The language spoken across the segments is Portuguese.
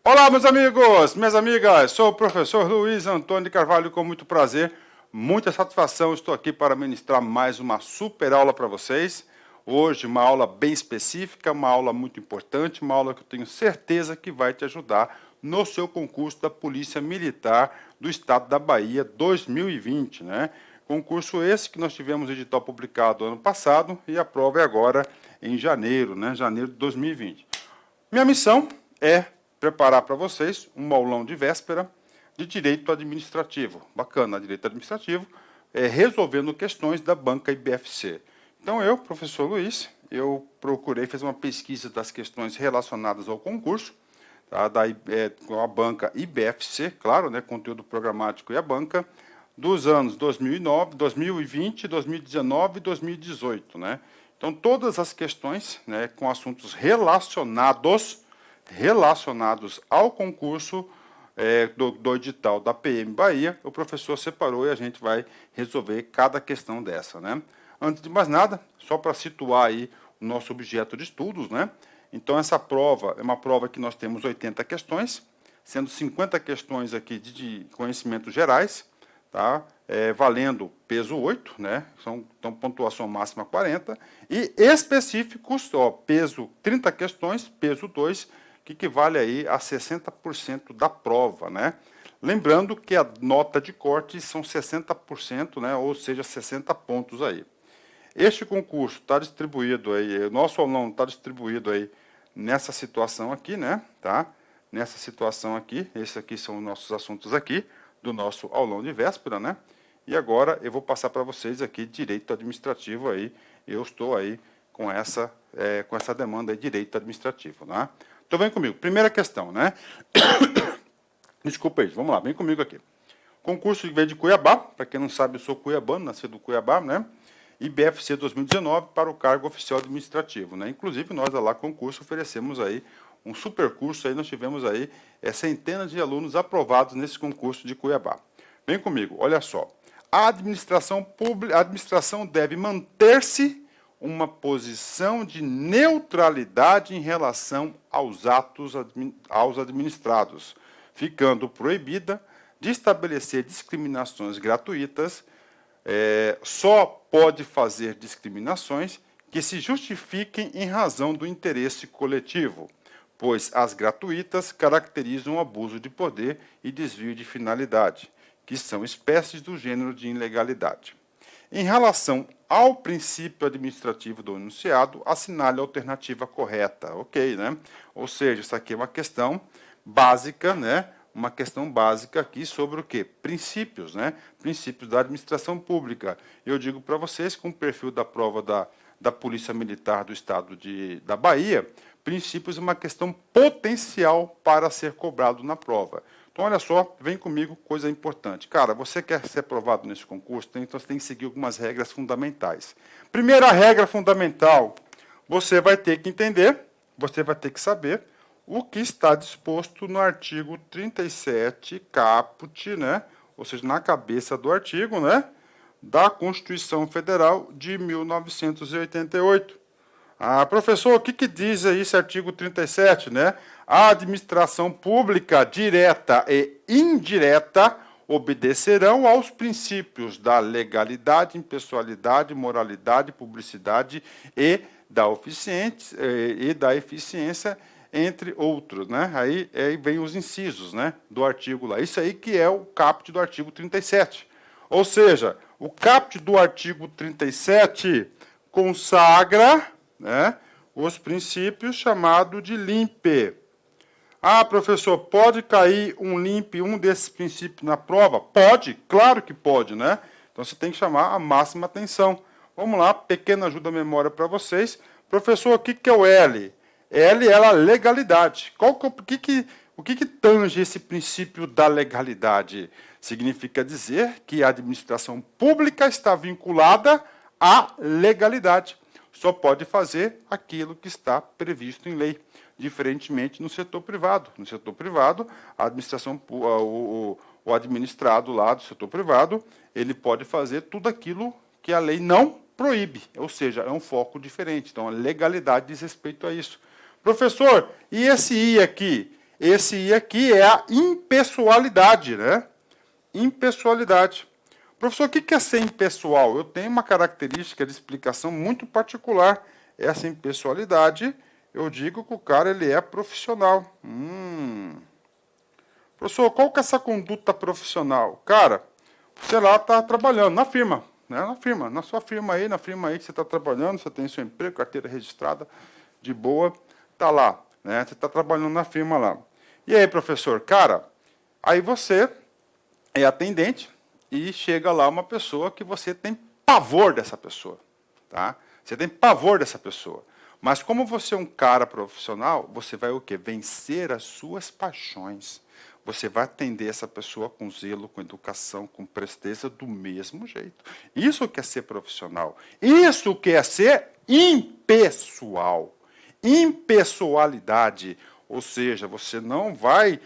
Olá, meus amigos, minhas amigas, sou o professor Luiz Antônio de Carvalho, com muito prazer, muita satisfação, estou aqui para ministrar mais uma super aula para vocês. Hoje, uma aula bem específica, uma aula muito importante, uma aula que eu tenho certeza que vai te ajudar no seu concurso da Polícia Militar do Estado da Bahia 2020, né? Concurso esse que nós tivemos edital publicado ano passado e a prova é agora em janeiro, né? Janeiro de 2020. Minha missão é preparar para vocês um aulão de véspera de direito administrativo. Bacana, direito administrativo, resolvendo questões da banca IBFC. Então eu, professor Luiz, eu procurei fazer uma pesquisa das questões relacionadas ao concurso, tá, com a banca IBFC, claro, né, conteúdo programático e a banca, dos anos 2009, 2020, 2019 e 2018, né? Então todas as questões, né, com assuntos relacionados ao concurso do edital da PM Bahia, o professor separou e a gente vai resolver cada questão dessa, né? Antes de mais nada, só para situar aí o nosso objeto de estudos, né? Então essa prova é uma prova que nós temos 80 questões, sendo 50 questões aqui de conhecimentos gerais, tá? Valendo peso 8, né? Então pontuação máxima 40, e específicos, ó, peso 30 questões, peso 2, que equivale aí a 60% da prova, né? Lembrando que a nota de corte são 60%, né? Ou seja, 60 pontos aí. Este concurso está distribuído aí, o nosso aulão está distribuído aí nessa situação aqui, né? Tá? Nessa situação aqui, esses aqui são os nossos assuntos aqui, do nosso aulão de véspera, né? E agora eu vou passar para vocês aqui direito administrativo aí, eu estou aí com essa demanda de direito administrativo, né? Então vem comigo, primeira questão, né? Desculpa aí, vamos lá, vem comigo aqui. Concurso veio de Cuiabá, para quem não sabe, eu sou cuiabano, nasci do Cuiabá, né? IBFC 2019 para o cargo oficial administrativo, né? Inclusive nós da Lá Concurso oferecemos aí um super curso, aí nós tivemos aí centenas de alunos aprovados nesse concurso de Cuiabá. Vem comigo, olha só. A administração deve manter-se uma posição de neutralidade em relação aos atos administrados, ficando proibida de estabelecer discriminações gratuitas. Só pode fazer discriminações que se justifiquem em razão do interesse coletivo, pois as gratuitas caracterizam o abuso de poder e desvio de finalidade, que são espécies do gênero de ilegalidade. Em relação ao princípio administrativo do enunciado, assinale a alternativa correta, ok, né? Ou seja, isso aqui é uma questão básica, né? Uma questão básica aqui sobre o quê? Princípios, né? Princípios da administração pública. Eu digo para vocês, com o perfil da prova da Polícia Militar do Estado da Bahia, princípios é uma questão potencial para ser cobrado na prova. Então, olha só, vem comigo, coisa importante. Cara, você quer ser aprovado nesse concurso, então você tem que seguir algumas regras fundamentais. Primeira regra fundamental, você vai ter que entender, você vai ter que saber o que está disposto no artigo 37, caput, né? Ou seja, na cabeça do artigo, né? Da Constituição Federal de 1988. Professor, o que diz aí esse artigo 37, né? A administração pública direta e indireta obedecerão aos princípios da legalidade, impessoalidade, moralidade, publicidade e da eficiência, entre outros, né? Aí vem os incisos, né, do artigo lá. Isso aí que é o caput do artigo 37. Ou seja, o caput do artigo 37 consagra, né, os princípios chamados de LIMP. Professor, pode cair um LIMP, um desses princípios na prova? Pode, claro que pode, né? Então você tem que chamar a máxima atenção. Vamos lá, pequena ajuda à memória para vocês. Professor, o que é o L? L é a legalidade. O que tange esse princípio da legalidade? Significa dizer que a administração pública está vinculada à legalidade. Só pode fazer aquilo que está previsto em lei, diferentemente no setor privado. No setor privado, a administração, o administrado lá do setor privado, ele pode fazer tudo aquilo que a lei não proíbe, ou seja, é um foco diferente. Então, a legalidade diz respeito a isso. Professor, e esse I aqui? Esse I aqui é a impessoalidade, né? Impessoalidade. Professor, o que é ser impessoal? Eu tenho uma característica de explicação muito particular. Essa impessoalidade, eu digo que o cara ele é profissional. Professor, qual que é essa conduta profissional? Cara, você lá está trabalhando na firma, né? Na sua firma aí, na firma aí que você está trabalhando, você tem seu emprego, carteira registrada, de boa, tá lá, né? Você está trabalhando na firma lá. E aí, professor, cara, aí você é atendente e chega lá uma pessoa que você tem pavor dessa pessoa, tá? Você tem pavor dessa pessoa. Mas como você é um cara profissional, você vai o quê? Vencer as suas paixões. Você vai atender essa pessoa com zelo, com educação, com presteza, do mesmo jeito. Isso que é ser profissional. Isso que é ser impessoal. Impessoalidade. Ou seja, você não vai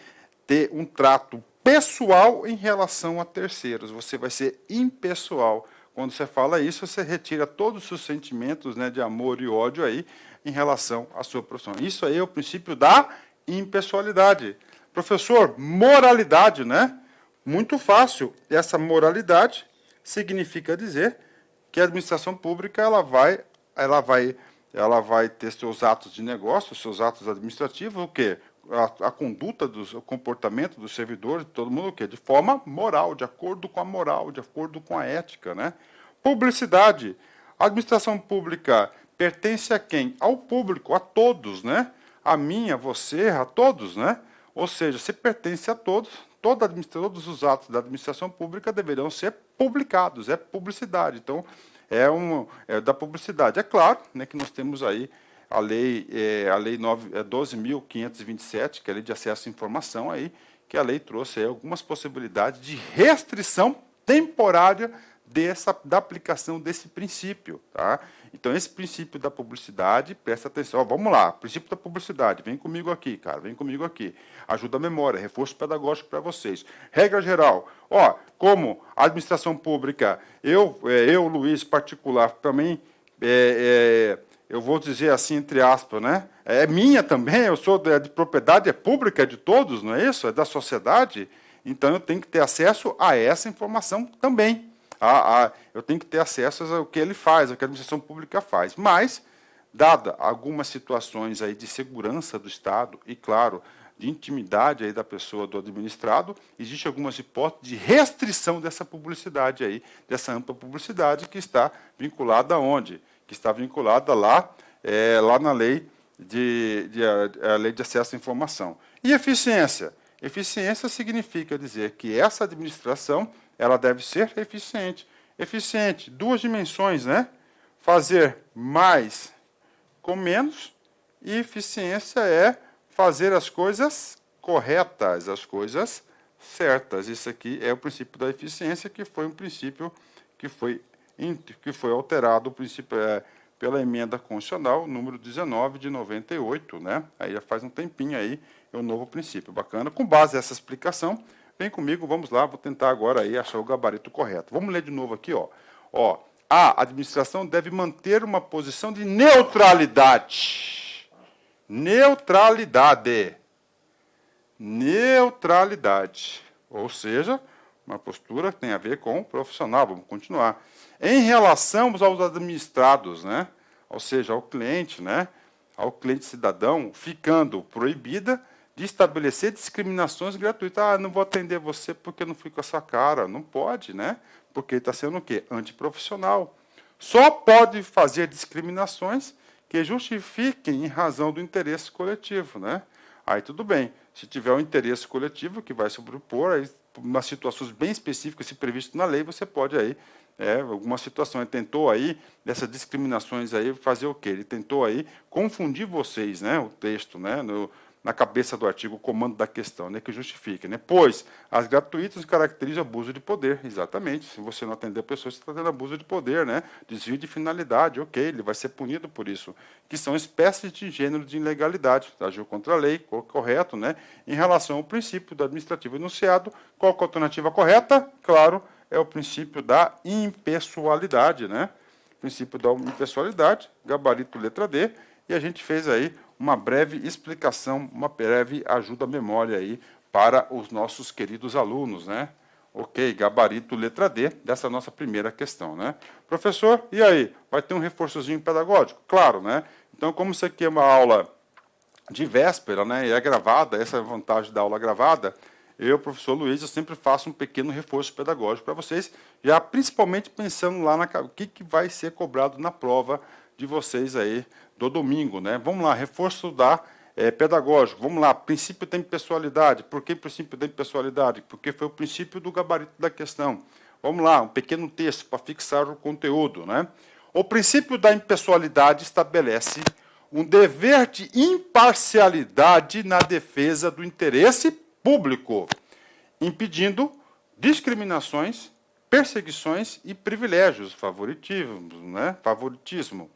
ter um trato pessoal em relação a terceiros. Você vai ser impessoal. Quando você fala isso, você retira todos os seus sentimentos, né, de amor e ódio aí em relação à sua profissão. Isso aí é o princípio da impessoalidade. Professor, moralidade, né? Muito fácil. Essa moralidade significa dizer que a administração pública ela vai ter seus atos de negócio, seus atos administrativos, o quê? A conduta, o comportamento dos servidores, de todo mundo, o quê? De forma moral, de acordo com a moral, de acordo com a ética, né? Publicidade. A administração pública pertence a quem? Ao público, a todos, né? A mim, a você, a todos, né? Ou seja, se pertence a todos, todos os atos da administração pública deverão ser publicados, é publicidade. Então, é da publicidade. É claro, né, que nós temos aí a lei 12.527, que é a lei de acesso à informação, aí, que a lei trouxe aí algumas possibilidades de restrição temporária da aplicação desse princípio. Tá? Então, esse princípio da publicidade, presta atenção. Ó, vamos lá, princípio da publicidade. Vem comigo aqui, cara, vem comigo aqui. Ajuda a memória, reforço pedagógico para vocês. Regra geral. Ó, como a administração pública, eu Luiz, particular, também, eu vou dizer assim, entre aspas, né? É minha também, eu sou de propriedade, é pública, é de todos, não é isso? É da sociedade. Então, eu tenho que ter acesso a essa informação também. Eu tenho que ter acesso ao que ele faz, ao que a administração pública faz. Mas, dada algumas situações aí de segurança do Estado e, claro, de intimidade aí da pessoa do administrado, existem algumas hipóteses de restrição dessa publicidade aí, dessa ampla publicidade que está vinculada aonde? Que está vinculada lá na lei a lei de acesso à informação. E eficiência? Eficiência significa dizer que essa administração ela deve ser eficiente. Eficiente, duas dimensões, né? Fazer mais com menos, e eficiência é fazer as coisas corretas, as coisas certas. Isso aqui é o princípio da eficiência, que foi um princípio que foi alterado pela emenda constitucional número 19 de 98, né? Aí já faz um tempinho aí, é um novo princípio. Bacana. Com base nessa explicação, vem comigo, vamos lá, vou tentar agora aí achar o gabarito correto. Vamos ler de novo aqui, ó. A administração deve manter uma posição de neutralidade. Neutralidade. Neutralidade. Ou seja, uma postura que tem a ver com o profissional. Vamos continuar. Em relação aos administrados, né? Ou seja, ao cliente, né? Ao cliente cidadão, ficando proibida de estabelecer discriminações gratuitas. Não vou atender você porque não fui com a sua cara. Não pode, né? Porque está sendo o quê? Antiprofissional. Só pode fazer discriminações que justifiquem em razão do interesse coletivo, né? Aí tudo bem. Se tiver um interesse coletivo que vai sobrepor, aí, umas situações bem específicas, se previsto na lei, você pode aí, alguma situação, ele tentou aí, dessas discriminações aí, fazer o quê? Ele tentou aí confundir vocês, né? O texto, né? Na cabeça do artigo, o comando da questão, né, que justifica, né? Pois as gratuitas caracterizam abuso de poder, exatamente. Se você não atender a pessoa, você está tendo abuso de poder, né? Desvio de finalidade, ok, ele vai ser punido por isso. Que são espécies de gênero de ilegalidade, agiu contra a lei, correto, né? Em relação ao princípio do administrativo enunciado, qual é a alternativa correta? Claro, é o princípio da impessoalidade, né? Princípio da impessoalidade, gabarito letra D, e a gente fez aí uma breve explicação, uma breve ajuda à memória aí para os nossos queridos alunos, né? Ok, gabarito letra D dessa nossa primeira questão, né? Professor, e aí? Vai ter um reforçozinho pedagógico? Claro, né? Então, como isso aqui é uma aula de véspera, né, e é gravada, essa é a vantagem da aula gravada, eu, professor Luiz, eu sempre faço um pequeno reforço pedagógico para vocês, já principalmente pensando lá o que vai ser cobrado na prova de vocês aí do domingo, né? Vamos lá, reforço pedagógico. Vamos lá, princípio da impessoalidade. Por que princípio da impessoalidade? Porque foi o princípio do gabarito da questão. Vamos lá, um pequeno texto para fixar o conteúdo, né? O princípio da impessoalidade estabelece um dever de imparcialidade na defesa do interesse público, impedindo discriminações, perseguições e privilégios, favoritismo,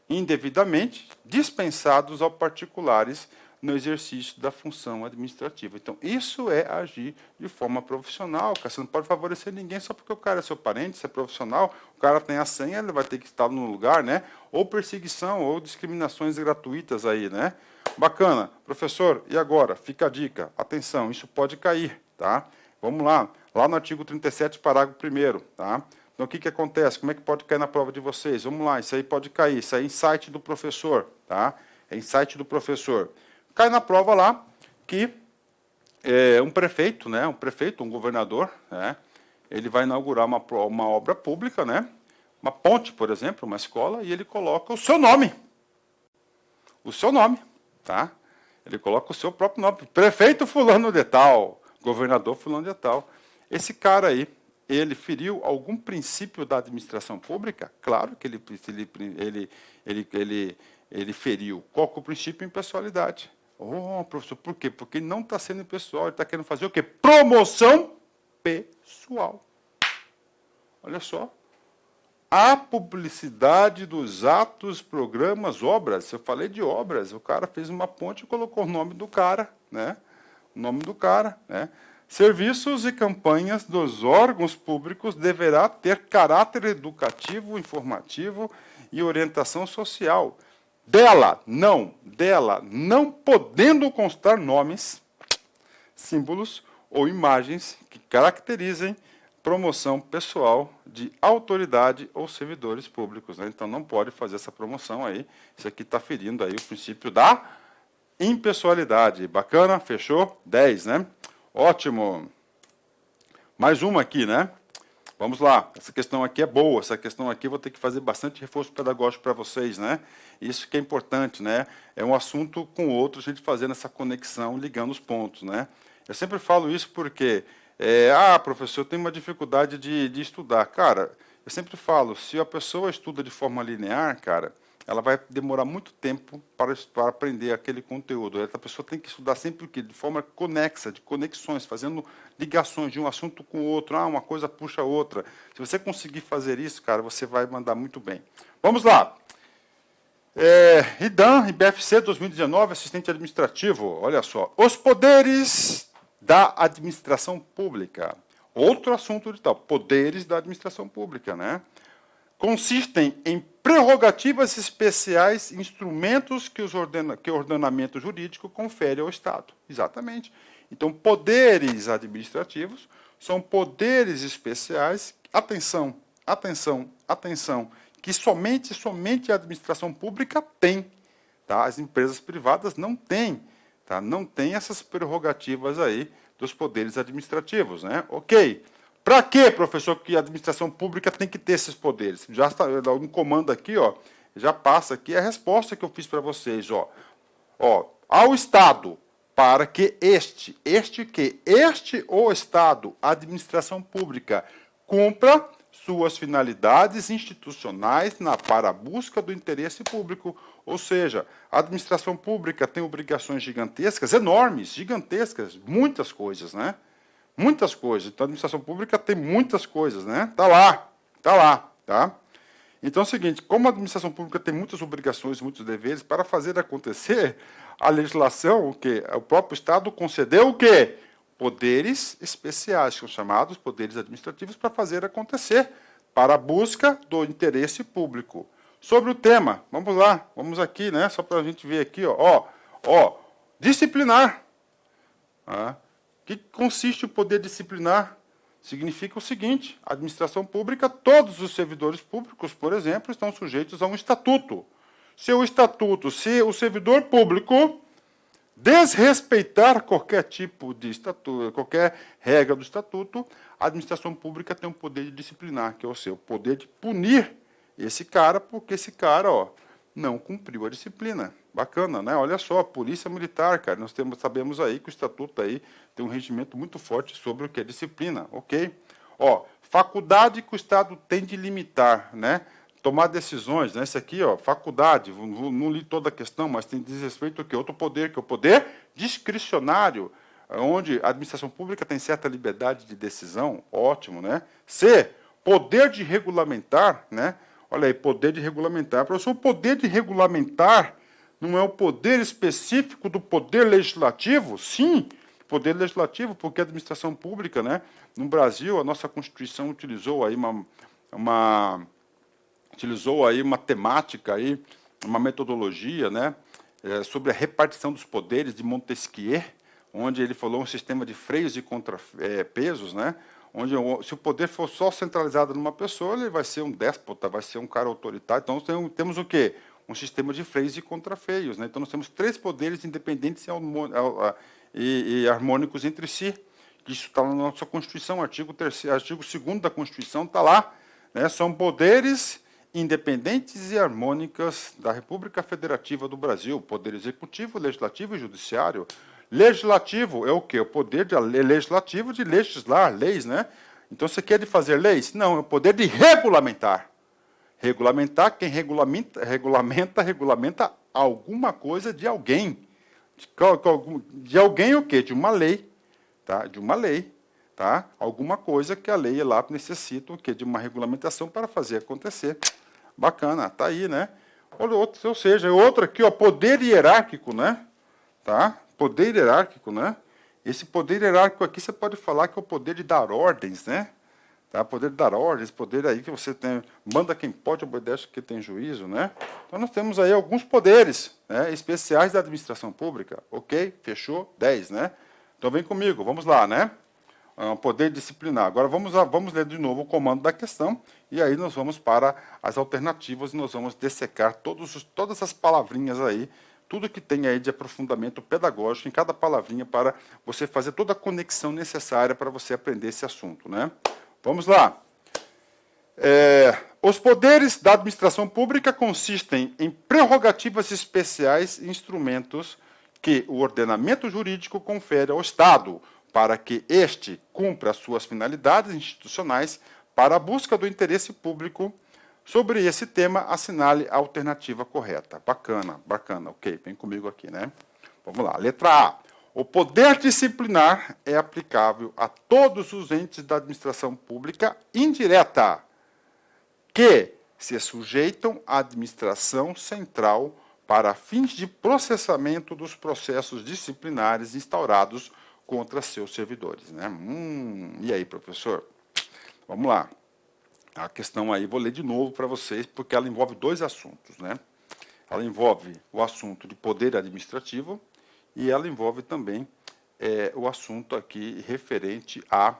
indevidamente dispensados aos particulares no exercício da função administrativa. Então, isso é agir de forma profissional. Você não pode favorecer ninguém só porque o cara é seu parente, se é profissional, o cara tem a senha, ele vai ter que estar no lugar, né? Ou perseguição, ou discriminações gratuitas aí, né? Bacana. Professor, e agora? Fica a dica. Atenção, isso pode cair, tá? Vamos lá. Lá no artigo 37, parágrafo 1º, tá? Então, o que acontece? Como é que pode cair na prova de vocês? Vamos lá, isso aí pode cair. Isso aí é insight do professor, tá? É insight do professor. Cai na prova lá que um prefeito, né, um governador, né, ele vai inaugurar uma obra pública, né, uma ponte, por exemplo, uma escola, e ele coloca o seu nome. O seu nome, tá? Ele coloca o seu próprio nome. Prefeito fulano de tal, governador fulano de tal. Esse cara aí, ele feriu algum princípio da administração pública? Claro que ele feriu. Qual que é o princípio? Impessoalidade. Oh, professor, por quê? Porque ele não está sendo impessoal, ele está querendo fazer o quê? Promoção pessoal. Olha só. A publicidade dos atos, programas, obras. Eu falei de obras. O cara fez uma ponte e colocou o nome do cara, né? O nome do cara, né? Serviços e campanhas dos órgãos públicos deverá ter caráter educativo, informativo e orientação social. Dela não podendo constar nomes, símbolos ou imagens que caracterizem promoção pessoal de autoridade ou servidores públicos, né? Então, não pode fazer essa promoção aí. Isso aqui está ferindo aí o princípio da impessoalidade. Bacana? Fechou? 10, né? Ótimo. Mais uma aqui, né? Vamos lá. Essa questão aqui é boa. Essa questão aqui eu vou ter que fazer bastante reforço pedagógico para vocês, né? Isso que é importante, né? É um assunto com o outro, a gente fazendo essa conexão, ligando os pontos, né? Eu sempre falo isso porque professor, eu tenho uma dificuldade de estudar. Cara, eu sempre falo, se a pessoa estuda de forma linear, cara, ela vai demorar muito tempo para aprender aquele conteúdo. A pessoa tem que estudar sempre o quê? De forma conexa, de conexões, fazendo ligações de um assunto com o outro. Uma coisa puxa a outra. Se você conseguir fazer isso, cara, você vai mandar muito bem. Vamos lá. IDAM, IBFC 2019, assistente administrativo. Olha só. Os poderes da administração pública. Outro assunto de tal. Poderes da administração pública, né? Consistem em prerrogativas especiais, instrumentos que o ordenamento jurídico confere ao Estado. Exatamente. Então, poderes administrativos são poderes especiais, atenção, atenção, atenção, que somente a administração pública tem. Tá? As empresas privadas não têm. Tá? Não tem essas prerrogativas aí dos poderes administrativos. Né? Ok. Para que, professor, que a administração pública tem que ter esses poderes? Já está um comando aqui, ó, já passa aqui a resposta que eu fiz para vocês. Ao Estado, para que este o Estado, a administração pública, cumpra suas finalidades institucionais para a busca do interesse público. Ou seja, a administração pública tem obrigações gigantescas, enormes, gigantescas, muitas coisas, né? Muitas coisas. Então, a administração pública tem muitas coisas, né? Está lá, tá? Então, é o seguinte, como a administração pública tem muitas obrigações, muitos deveres, para fazer acontecer a legislação, o próprio Estado concedeu o quê? Poderes especiais, que são chamados poderes administrativos, para fazer acontecer, para a busca do interesse público. sobre o tema. Vamos lá, vamos aqui, né? Só para a gente ver aqui, ó, disciplinar. O que consiste o poder disciplinar? Significa o seguinte: a administração pública, todos os servidores públicos, por exemplo, estão sujeitos a um estatuto. Se o servidor público desrespeitar qualquer tipo de estatuto, qualquer regra do estatuto, a administração pública tem um poder de disciplinar, que é o seu poder de punir esse cara, porque esse cara, não cumpriu a disciplina. Bacana, né? Olha só, polícia militar, cara, sabemos aí que o estatuto aí tem um regimento muito forte sobre o que é disciplina, ok? Faculdade que o Estado tem de limitar, né? Tomar decisões, né? Esse aqui, faculdade, não li toda a questão, mas tem diz respeito ao quê? Outro poder, que é o poder discricionário, onde a administração pública tem certa liberdade de decisão, ótimo, né? C, poder de regulamentar, né? Olha aí, poder de regulamentar. Professor, o poder de regulamentar não é o poder específico do poder legislativo? Sim, poder legislativo, porque a administração pública, né? No Brasil, a nossa Constituição utilizou aí uma temática, aí, uma metodologia, né, sobre a repartição dos poderes de Montesquieu, onde ele falou um sistema de freios e contrapesos, né, onde se o poder for só centralizado numa pessoa, ele vai ser um déspota, vai ser um cara autoritário. Então, temos o quê? Um sistema de freios e contrafreios. Né? Então, nós temos 3 poderes independentes e harmônicos entre si. Isso está na nossa Constituição, artigo 2º da Constituição está lá. Né? São poderes independentes e harmônicas da República Federativa do Brasil, poder executivo, legislativo e judiciário. Legislativo é o quê? O poder legislativo de legislar leis, né? Então, você quer de fazer leis? Não, é o poder de regulamentar. Regulamentar, quem regulamenta alguma coisa de alguém. De alguém o quê? De uma lei, tá? De uma lei. Tá? Alguma coisa que a lei lá necessita o quê? De uma regulamentação para fazer acontecer. Bacana, tá aí, né? Ou seja, outro aqui, poder hierárquico, né? Tá? Poder hierárquico, né? Esse poder hierárquico aqui você pode falar que é o poder de dar ordens, né? Tá? Poder de dar ordens, poder aí que você tem, manda quem pode, obedece quem tem juízo, né? Então nós temos aí alguns poderes, né, especiais da administração pública. Ok? Fechou? 10, né? Então vem comigo, vamos lá, né? Poder disciplinar. Agora vamos ler de novo o comando da questão e aí nós vamos para as alternativas e nós vamos dessecar todas as palavrinhas aí, tudo que tem aí de aprofundamento pedagógico em cada palavrinha para você fazer toda a conexão necessária para você aprender esse assunto, né? Vamos lá. Os poderes da administração pública consistem em prerrogativas especiais e instrumentos que o ordenamento jurídico confere ao Estado, para que este cumpra as suas finalidades institucionais para a busca do interesse público. Sobre esse tema, assinale a alternativa correta. Bacana, bacana. Ok, vem comigo aqui, né? Vamos lá. Letra A. O poder disciplinar é aplicável a todos os entes da administração pública indireta que se sujeitam à administração central para fins de processamento dos processos disciplinares instaurados contra seus servidores. Né? E aí, professor? Vamos lá. A questão aí, vou ler de novo para vocês, porque ela envolve 2 assuntos. Né? Ela envolve o assunto de poder administrativo e ela envolve também o assunto aqui referente a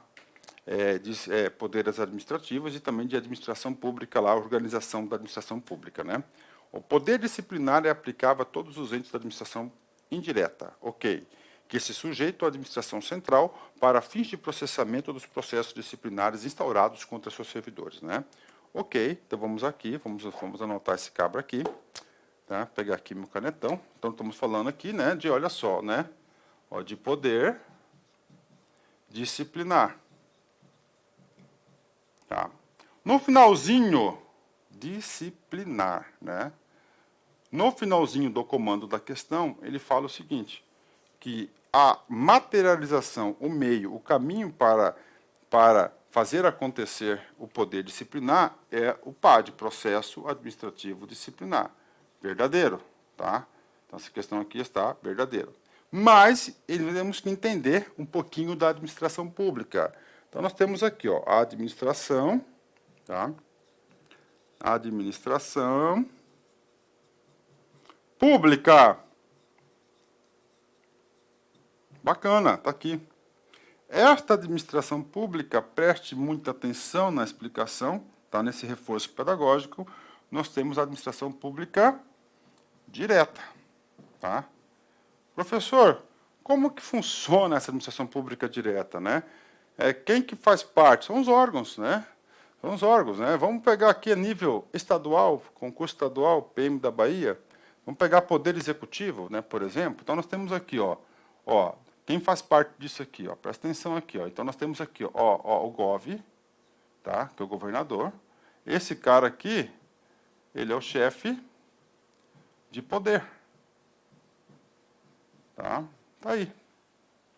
poderes administrativos e também de administração pública, lá, a organização da administração pública. Né? O poder disciplinar é aplicável a todos os entes da administração indireta. Ok. Que se sujeitam à administração central para fins de processamento dos processos disciplinares instaurados contra seus servidores. Né? Ok, então vamos aqui, vamos anotar esse cabra aqui, tá? Pegar aqui meu canetão. Então, estamos falando aqui, né, de, olha só, né, de poder disciplinar. Tá? No finalzinho, disciplinar, né? No finalzinho do comando da questão, ele fala o seguinte, que a materialização, o meio, o caminho para fazer acontecer o poder disciplinar é o PAD, Processo Administrativo Disciplinar. Verdadeiro, tá? Então, essa questão aqui está verdadeira. Mas, temos que entender um pouquinho da administração pública. Então, nós temos aqui, a administração, tá? A administração pública. Bacana, está aqui. Esta administração pública, preste muita atenção na explicação, tá? Nesse reforço pedagógico, nós temos a administração pública direta. Tá? Professor, como que funciona essa administração pública direta, né? Quem que faz parte? São os órgãos, né? São os órgãos, né? Vamos pegar aqui a nível estadual, concurso estadual, PM da Bahia. Vamos pegar Poder Executivo, né, por exemplo. Então, nós temos aqui, ó, quem faz parte disso aqui, ó, presta atenção aqui, ó. Então, nós temos aqui, ó, o GOV, tá? Que é o governador. Esse cara aqui, ele é o chefe de poder. Tá? Tá aí.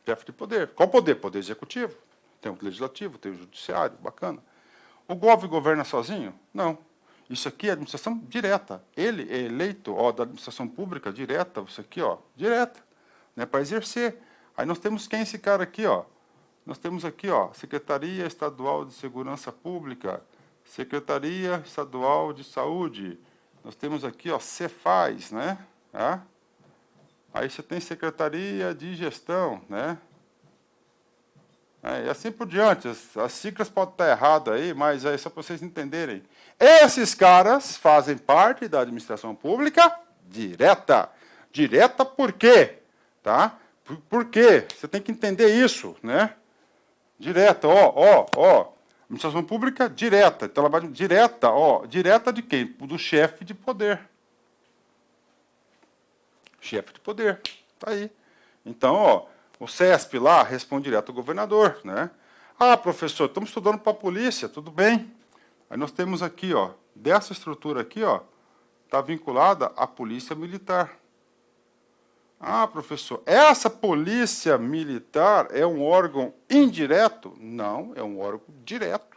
Chefe de poder. Qual poder? Poder executivo. Tem o legislativo, tem o judiciário, bacana. O GOV governa sozinho? Não. Isso aqui é administração direta. Ele é eleito, ó, da administração pública direta, isso aqui, ó, direta, né, para exercer. Aí nós temos quem é esse cara aqui, ó? Nós temos aqui, ó, Secretaria Estadual de Segurança Pública, Secretaria Estadual de Saúde. Nós temos aqui, ó, Cefaz, né? Tá? Aí você tem Secretaria de Gestão, né? E assim por diante. As siglas podem estar erradas aí, mas é só para vocês entenderem. Esses caras fazem parte da administração pública direta. Direta por quê? Tá? Por quê? Você tem que entender isso, né? Direta, ó. Administração pública direta. Então, ela vai direta, ó. Direta de quem? Do chefe de poder. Chefe de poder. Tá aí. Então, ó, o CESP lá responde direto ao governador, né? Ah, professor, estamos estudando para a polícia, tudo bem. Aí nós temos aqui, ó, dessa estrutura aqui, ó, está vinculada à polícia militar. Ah, professor, essa polícia militar é um órgão indireto? Não, é um órgão direto.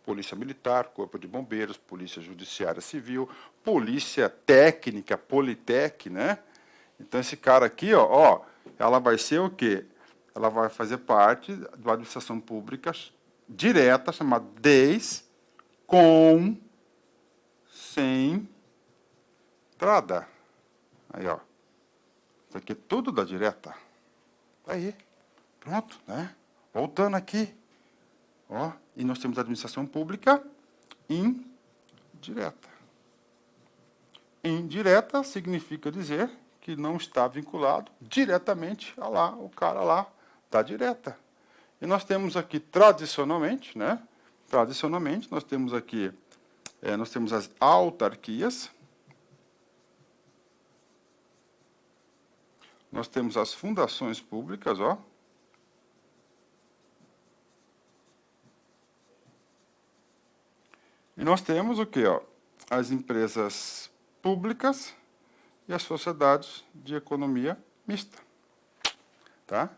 Polícia Militar, Corpo de Bombeiros, Polícia Judiciária Civil, Polícia Técnica, Politec, né? Então, esse cara aqui, ó, ela vai ser o quê? Ela vai fazer parte da administração pública direta, chamada desconcentrada. Aí, ó. Isso aqui é tudo da direta. Aí, pronto, né? Voltando aqui. Ó, e nós temos a administração pública indireta. Indireta significa dizer que não está vinculado diretamente a lá, o cara lá da direta. E nós temos aqui, tradicionalmente, né? Tradicionalmente, nós temos aqui, nós temos as autarquias, nós temos as fundações públicas, ó. E nós temos o quê, ó? As empresas públicas e as sociedades de economia mista. Tá?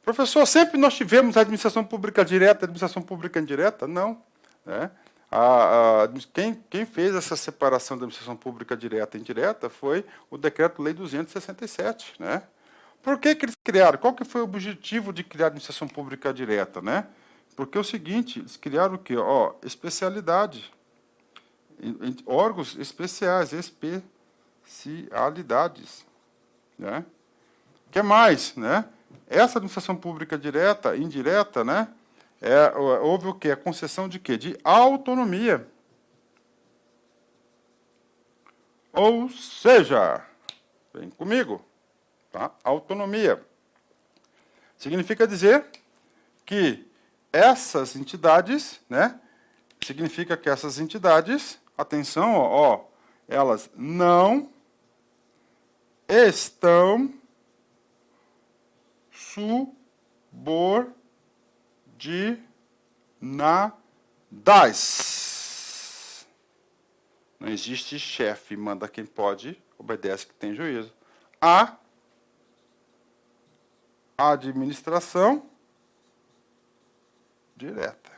Professor, sempre nós tivemos a administração pública direta, a administração pública indireta? Não. Né? Quem fez essa separação da administração pública direta e indireta foi o Decreto-Lei 267. Né? Por que eles criaram? Qual que foi o objetivo de criar a administração pública direta? Né? Porque é o seguinte, eles criaram o quê? Ó, especialidade. Órgãos especiais, especialidades. Né? O que mais? Né? Essa administração pública direta, indireta, né? Houve o quê? A concessão de quê? De autonomia. Ou seja, vem comigo, tá? Autonomia. Significa dizer que essas entidades, né? Significa que essas entidades, atenção, ó, elas não estão subordinadas. Não existe chefe, manda quem pode, obedece que tem juízo. A administração direta.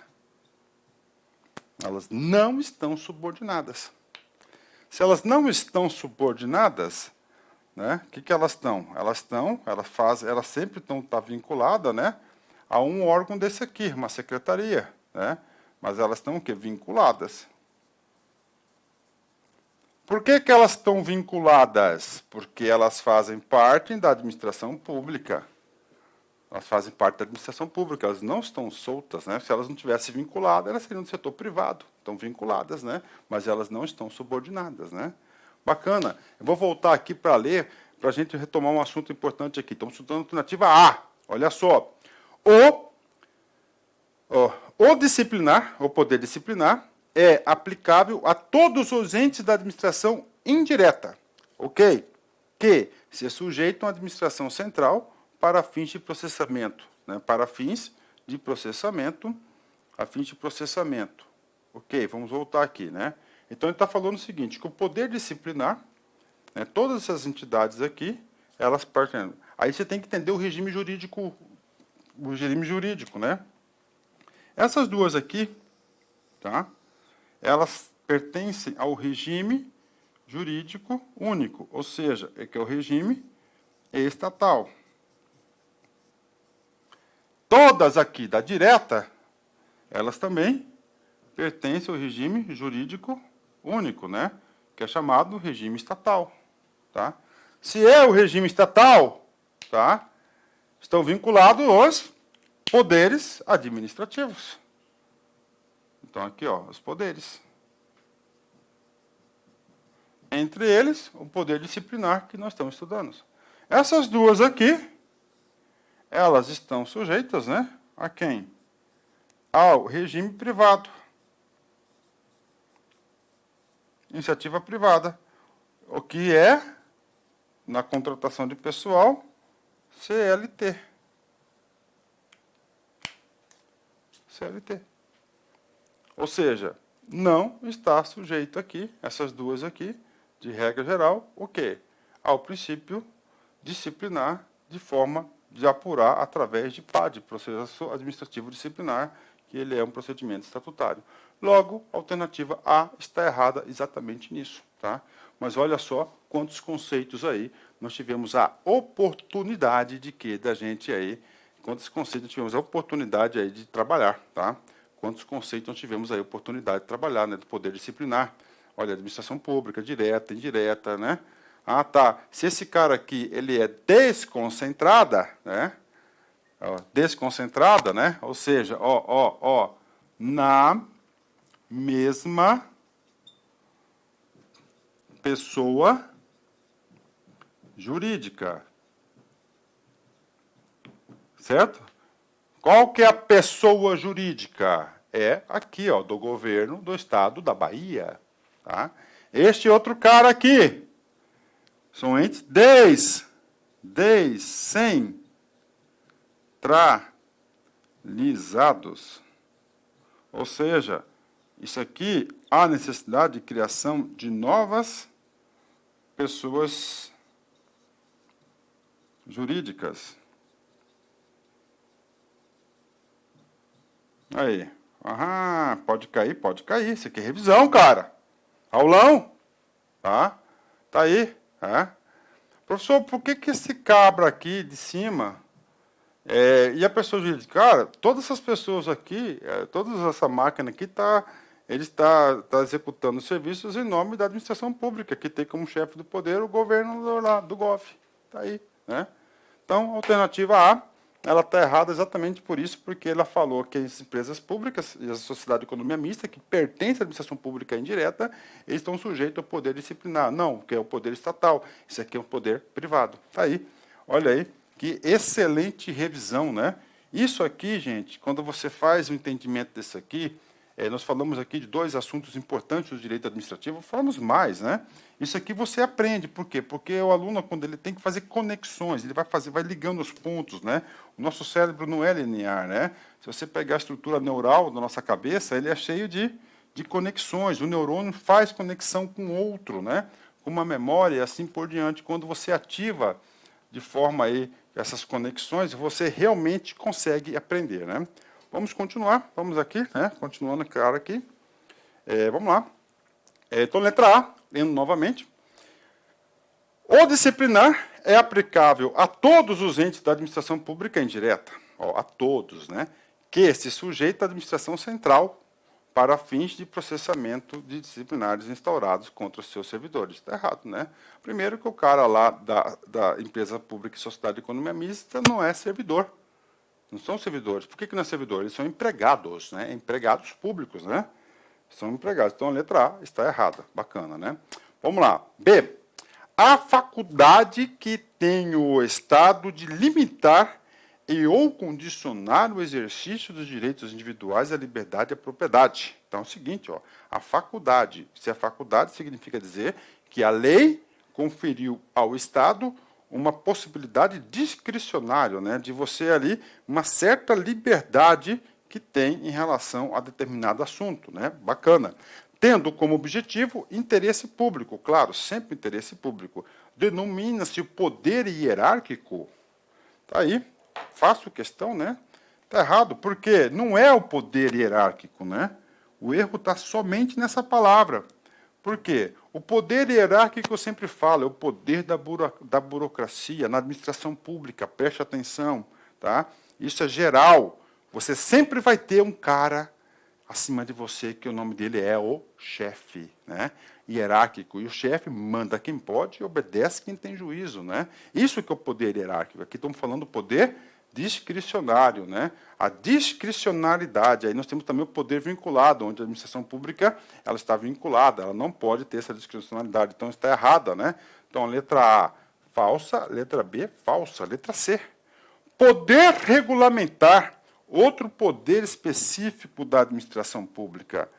Elas não estão subordinadas. Se elas não estão subordinadas, né, o que elas estão? Elas sempre estão vinculadas, né, a um órgão desse aqui, uma secretaria, né, mas elas estão o quê? Vinculadas. Por que que elas estão vinculadas? Porque elas fazem parte da administração pública. Elas fazem parte da administração pública, elas não estão soltas, né? Se elas não tivessem vinculadas, elas seriam do setor privado. Estão vinculadas, né? Mas elas não estão subordinadas, né? Bacana. Eu vou voltar aqui para ler, para a gente retomar um assunto importante aqui. Estamos estudando a alternativa A. Olha só. O disciplinar, o poder disciplinar, é aplicável a todos os entes da administração indireta, ok? Que se sujeitam à administração central para fins de processamento, né? Para fins de processamento, ok? Vamos voltar aqui, né? Então ele está falando o seguinte, que o poder disciplinar, né, todas essas entidades aqui, elas partem. Aí você tem que entender o regime jurídico, né? Essas duas aqui, tá? Elas pertencem ao regime jurídico único, ou seja, que é o regime estatal. Todas aqui da direta, elas também pertencem ao regime jurídico único, né? Que é chamado regime estatal, tá? Se é o regime estatal, tá? Estão vinculados os poderes administrativos. Então, aqui, ó, os poderes. Entre eles, o poder disciplinar que nós estamos estudando. Essas duas aqui, elas estão sujeitas, né? A quem? Ao regime privado. Iniciativa privada. O que é, na contratação de pessoal, CLT. CLT. Ou seja, não está sujeito aqui, essas duas aqui, de regra geral, o quê? Ao princípio disciplinar de forma de apurar através de PAD, processo administrativo disciplinar, que ele é um procedimento estatutário. Logo, a alternativa A está errada exatamente nisso, tá? Mas olha só quantos conceitos aí nós tivemos a oportunidade de que da gente aí, quantos conceitos tivemos a oportunidade aí de trabalhar, tá? Quantos conceitos nós tivemos aí a oportunidade de trabalhar, né, do poder disciplinar. Olha, administração pública, direta, indireta, né? Ah, tá. Se esse cara aqui, ele é desconcentrada, né? Ó, desconcentrada, né? Ou seja, na mesma pessoa jurídica. Certo? Qual que é a pessoa jurídica? É aqui, ó, do governo do estado da Bahia. Tá? Este outro cara aqui são entes descentralizados. Ou seja, isso aqui há necessidade de criação de novas pessoas jurídicas. Aí. Ah, pode cair, pode cair. Isso aqui é revisão, cara. Aulão. Tá? Tá aí. É. Professor, por que que esse cabra aqui de cima e a pessoa jurídica? Cara, todas essas pessoas aqui, toda essa máquina aqui ele está executando serviços em nome da administração pública, que tem como chefe do poder o governo do GOF. Está aí. Né? Então, a alternativa A, ela está errada exatamente por isso, porque ela falou que as empresas públicas e a sociedade de economia mista, que pertence à administração pública indireta, eles estão sujeitos ao poder disciplinar. Não, que é o poder estatal. Isso aqui é um poder privado. Está aí. Olha aí, que excelente revisão, né? Isso aqui, gente, quando você faz o entendimento desse aqui, nós falamos aqui de dois assuntos importantes do direito administrativo, falamos mais, né? Isso aqui você aprende, por quê? Porque o aluno, quando ele tem que fazer conexões, ele vai ligando os pontos, né? O nosso cérebro não é linear, né? Se você pegar a estrutura neural da nossa cabeça, ele é cheio de conexões, o neurônio faz conexão com outro, né? Com uma memória e assim por diante. Quando você ativa de forma aí essas conexões, você realmente consegue aprender, né? Vamos continuar, vamos aqui, né? Continuando, cara, aqui. Vamos lá. Então, letra A, lendo novamente. O disciplinar é aplicável a todos os entes da administração pública indireta, a todos, né? Que se sujeita à administração central para fins de processamento de disciplinares instaurados contra os seus servidores. Está errado, né? Primeiro que o cara lá da empresa pública e sociedade de economia mista não é servidor. Não são servidores. Por que não é servidor? Eles são empregados, né? Empregados públicos, né? São empregados. Então a letra A está errada. Bacana, né? Vamos lá. B. A faculdade que tem o Estado de limitar e ou condicionar o exercício dos direitos individuais à liberdade e à propriedade. Então é o seguinte, ó, a faculdade, se é faculdade, significa dizer que a lei conferiu ao Estado uma possibilidade discricionária, né, de você ali, uma certa liberdade que tem em relação a determinado assunto, né? Bacana. Tendo como objetivo interesse público, claro, sempre interesse público. Denomina-se o poder hierárquico. Está aí. Faço questão, né? Está errado, porque não é o poder hierárquico, né? O erro está somente nessa palavra. Por quê? O poder hierárquico, eu sempre falo, é o poder da burocracia, na administração pública, preste atenção, tá? Isso é geral. Você sempre vai ter um cara acima de você, que o nome dele é o chefe, né? Hierárquico. E o chefe manda quem pode e obedece quem tem juízo, né? Isso que é o poder hierárquico. Aqui estamos falando do poder discricionário, né? A discricionariedade. Aí nós temos também o poder vinculado, onde a administração pública ela está vinculada, ela não pode ter essa discricionariedade. Então está errada, né? Então a letra A, falsa, letra B, falsa, letra C. Poder regulamentar. Outro poder específico da administração pública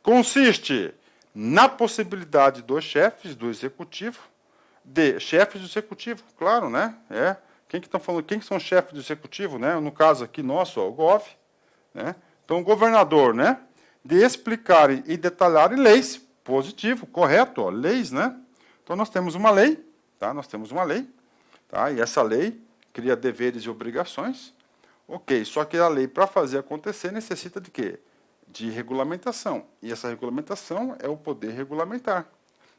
consiste na possibilidade dos chefes do executivo, chefes do executivo, claro, né? Quem que estão falando? Quem que são chefes do executivo, né? No caso aqui nosso, ó, o GOV, né? Então o governador, né? De explicarem e detalharem leis, positivo, correto, ó, leis, né? Então nós temos uma lei, tá? Nós temos uma lei, tá? E essa lei cria deveres e obrigações. Ok, só que a lei, para fazer acontecer, necessita de quê? De regulamentação. E essa regulamentação é o poder regulamentar.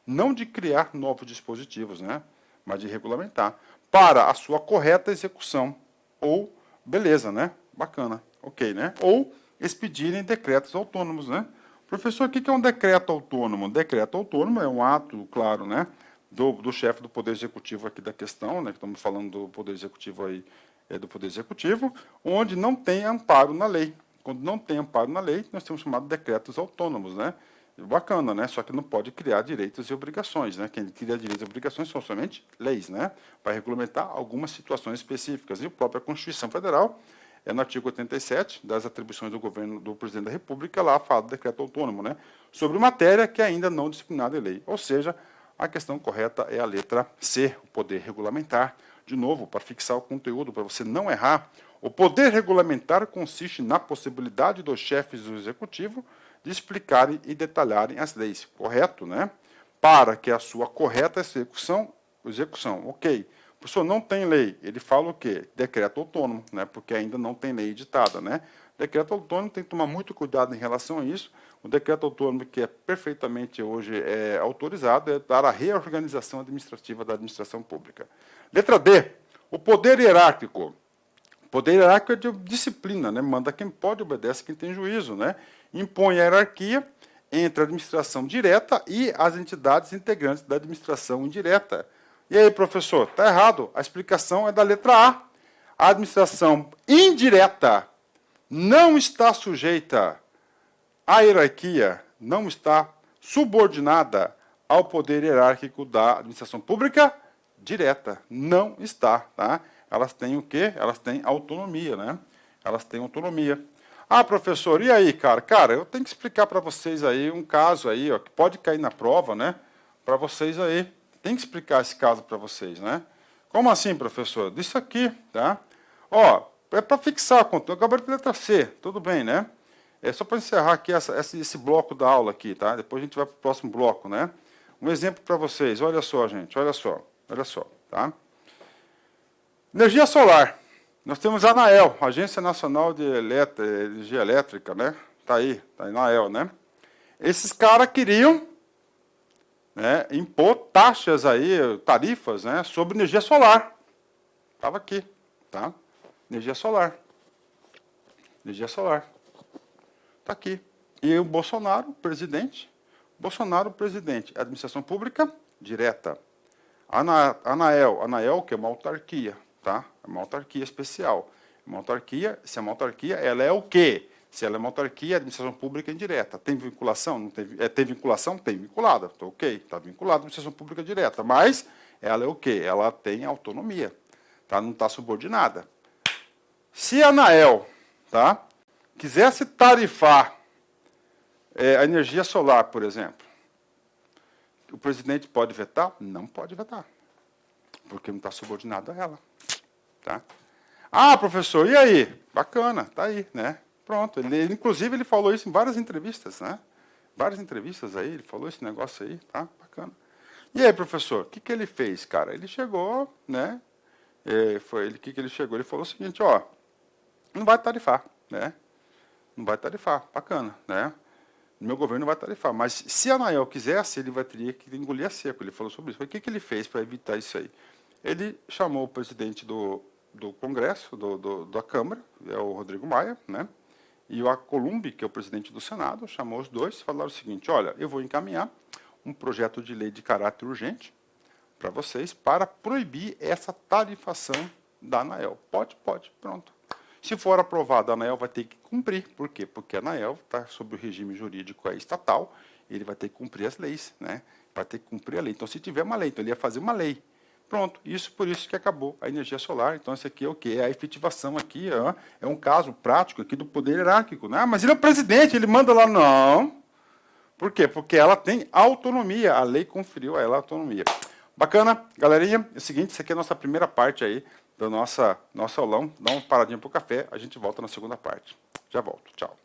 Não de criar novos dispositivos, né? Mas de regulamentar. Para a sua correta execução. Ou, beleza, né? Bacana. Ok, né? Ou expedirem decretos autônomos, né? Professor, o que é um decreto autônomo? Um decreto autônomo é um ato, claro, né? Do chefe do Poder Executivo aqui da questão, né? Que estamos falando do Poder Executivo aí, do Poder Executivo, onde não tem amparo na lei. Quando não tem amparo na lei, nós temos chamado de decretos autônomos, né? Bacana, né? Só que não pode criar direitos e obrigações, né? Quem cria direitos e obrigações são somente leis, né? Para regulamentar algumas situações específicas. E a própria Constituição Federal, no artigo 87, das atribuições do governo do presidente da República, lá fala do decreto autônomo, né? Sobre matéria que ainda não disciplinada em lei. Ou seja, a questão correta é a letra C, o poder regulamentar. De novo, para fixar o conteúdo, para você não errar, o poder regulamentar consiste na possibilidade dos chefes do executivo de explicarem e detalharem as leis. Correto, né? Para que a sua correta execução, ok. O professor não tem lei, ele fala o quê? Decreto autônomo, né? Porque ainda não tem lei editada, né? Decreto autônomo tem que tomar muito cuidado em relação a isso. O decreto autônomo que é perfeitamente hoje autorizado é para a reorganização administrativa da administração pública. Letra D, o poder hierárquico. O poder hierárquico é de disciplina, né? Manda quem pode, obedece quem tem juízo, né? Impõe a hierarquia entre a administração direta e as entidades integrantes da administração indireta. E aí, professor, está errado. A explicação é da letra A. A administração indireta não está sujeita à hierarquia, não está subordinada ao poder hierárquico da administração pública direta. Não está, tá? Elas têm o quê? Elas têm autonomia, né? Elas têm autonomia. Ah, professor, e aí, cara? Cara, eu tenho que explicar para vocês aí um caso aí, ó, que pode cair na prova, né? Para vocês aí. Tem que explicar esse caso para vocês, né? Como assim, professor? Disso aqui, tá? Ó, é para fixar a conta. Eu acabei de letra C, tudo bem, né? É só para encerrar aqui esse bloco da aula aqui, tá? Depois a gente vai para o próximo bloco, né? Um exemplo para vocês. Olha só, gente, olha só, tá? Energia solar. Nós temos a ANAEL, Agência Nacional de Energia Elétrica, né? Tá aí na ANAEL, né? Esses caras queriam, né, impor taxas aí, tarifas, né, sobre energia solar. Estava aqui, tá? Energia solar. Energia solar. Está aqui. E o Bolsonaro, presidente, administração pública direta. Anael, que é uma autarquia, tá? É uma autarquia especial. Uma autarquia, se é uma autarquia, ela é o quê? Se ela é uma autarquia, administração pública indireta. Tem vinculação? Não tem, tem vinculação? Tem vinculada. Tá ok, está vinculada à administração pública direta. Mas ela é o quê? Ela tem autonomia. Tá? Não está subordinada. Se a Anael, tá, quisesse tarifar a energia solar, por exemplo, o presidente pode vetar? Não pode vetar, porque não está subordinado a ela. Tá? Ah, professor, e aí? Bacana, tá aí, né? Pronto. Inclusive, ele falou isso em várias entrevistas, né? Várias entrevistas aí, ele falou esse negócio aí, tá? Bacana. E aí, professor, o que ele fez, cara? Ele chegou, né? O que ele chegou? Ele falou o seguinte, ó, não vai tarifar, né? Não vai tarifar, bacana, né? No meu governo não vai tarifar, mas se a Anael quisesse, ele teria que engolir a seco. Ele falou sobre isso. Mas o que ele fez para evitar isso aí? Ele chamou o presidente do Congresso, da Câmara, é o Rodrigo Maia, né? E o Alcolumbre, que é o presidente do Senado, chamou os dois e falaram o seguinte, olha, eu vou encaminhar um projeto de lei de caráter urgente para vocês para proibir essa tarifação da Anael. Pode, pronto. Se for aprovado, a Anael vai ter que cumprir. Por quê? Porque a Anael está sob o regime jurídico estatal, ele vai ter que cumprir as leis, né? Vai ter que cumprir a lei. Então, se tiver uma lei, então ele ia fazer uma lei. Pronto, por isso que acabou a energia solar. Então, isso aqui é o quê? É a efetivação aqui, é um caso prático aqui do poder hierárquico. Né? Mas ele é o presidente, ele manda lá. Não. Por quê? Porque ela tem autonomia, a lei conferiu a ela autonomia. Bacana, galerinha, é o seguinte, isso aqui é a nossa primeira parte aí do nosso aulão. Dá uma paradinha para o café, a gente volta na segunda parte. Já volto, tchau.